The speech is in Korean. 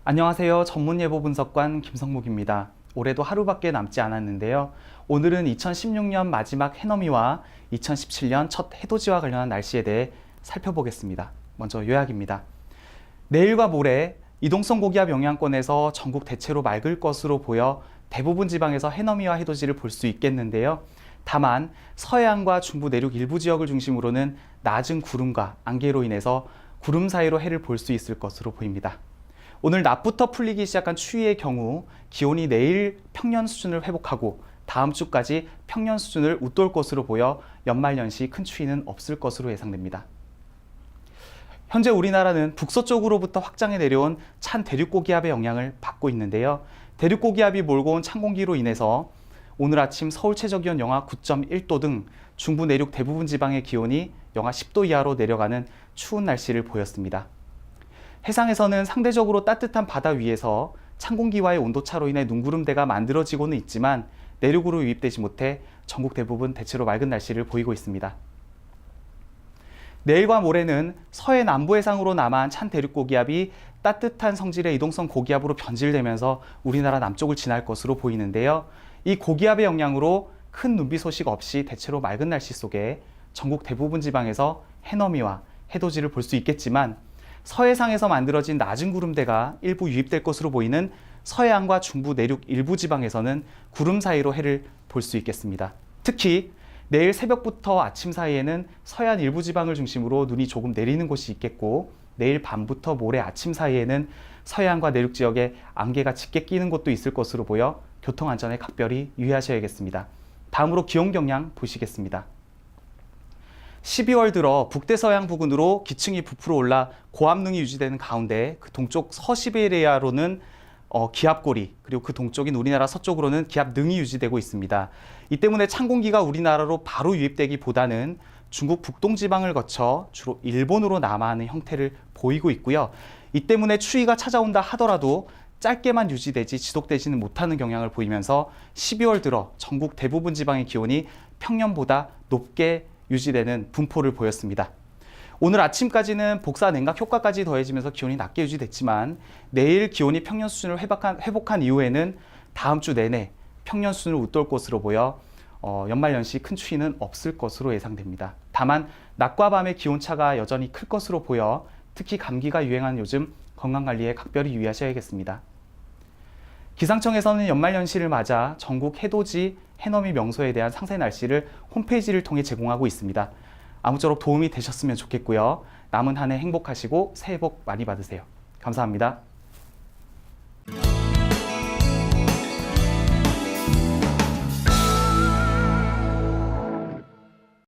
안녕하세요. 전문예보 분석관 김성묵입니다. 올해도 하루밖에 남지 않았는데요. 오늘은 2016년 마지막 해넘이와 2017년 첫 해돋이와 관련한 날씨에 대해 살펴보겠습니다. 먼저 요약입니다. 내일과 모레 이동성 고기압 영향권에서 전국 대체로 맑을 것으로 보여 대부분 지방에서 해넘이와 해돋이를 볼 수 있겠는데요. 다만 서해안과 중부 내륙 일부 지역을 중심으로는 낮은 구름과 안개로 인해서 구름 사이로 해를 볼 수 있을 것으로 보입니다. 오늘 낮부터 풀리기 시작한 추위의 경우 기온이 내일 평년 수준을 회복하고 다음 주까지 평년 수준을 웃돌 것으로 보여 연말연시 큰 추위는 없을 것으로 예상됩니다. 현재 우리나라는 북서쪽으로부터 확장해 내려온 찬 대륙고기압의 영향을 받고 있는데요. 대륙고기압이 몰고 온 찬 공기로 인해서 오늘 아침 서울 최저기온 영하 9.1도 등 중부 내륙 대부분 지방의 기온이 영하 10도 이하로 내려가는 추운 날씨를 보였습니다. 해상에서는 상대적으로 따뜻한 바다 위에서 찬 공기와의 온도차로 인해 눈구름대가 만들어지고는 있지만 내륙으로 유입되지 못해 전국 대부분 대체로 맑은 날씨를 보이고 있습니다. 내일과 모레는 서해 남부 해상으로 남한 찬 대륙고기압이 따뜻한 성질의 이동성 고기압으로 변질되면서 우리나라 남쪽을 지날 것으로 보이는데요. 이 고기압의 영향으로 큰 눈비 소식 없이 대체로 맑은 날씨 속에 전국 대부분 지방에서 해넘이와 해돋이를 볼 수 있겠지만 서해상에서 만들어진 낮은 구름대가 일부 유입될 것으로 보이는 서해안과 중부 내륙 일부 지방에서는 구름 사이로 해를 볼 수 있겠습니다. 특히 내일 새벽부터 아침 사이에는 서해안 일부 지방을 중심으로 눈이 조금 내리는 곳이 있겠고 내일 밤부터 모레 아침 사이에는 서해안과 내륙 지역에 안개가 짙게 끼는 곳도 있을 것으로 보여 교통안전에 각별히 유의하셔야겠습니다. 다음으로 기온 경량 보시겠습니다. 12월 들어 북대서양 부근으로 기층이 부풀어 올라 고압능이 유지되는 가운데 그 동쪽 서시베리아로는 기압골이 그리고 그 동쪽인 우리나라 서쪽으로는 기압능이 유지되고 있습니다. 이 때문에 찬 공기가 우리나라로 바로 유입되기보다는 중국 북동지방을 거쳐 주로 일본으로 남하하는 형태를 보이고 있고요. 이 때문에 추위가 찾아온다 하더라도 짧게만 유지되지 지속되지는 못하는 경향을 보이면서 12월 들어 전국 대부분 지방의 기온이 평년보다 높게 유지되는 분포를 보였습니다. 오늘 아침까지는 복사 냉각 효과까지 더해지면서 기온이 낮게 유지됐지만 내일 기온이 평년 수준을 회복한 이후에는 다음 주 내내 평년 수준을 웃돌 것으로 보여 연말연시 큰 추위는 없을 것으로 예상됩니다. 다만 낮과 밤의 기온차가 여전히 클 것으로 보여 특히 감기가 유행하는 요즘 건강관리에 각별히 유의하셔야겠습니다. 기상청에서는 연말연시를 맞아 전국 해돋이, 해넘이 명소에 대한 상세 날씨를 홈페이지를 통해 제공하고 있습니다. 아무쪼록 도움이 되셨으면 좋겠고요. 남은 한 해 행복하시고 새해 복 많이 받으세요. 감사합니다.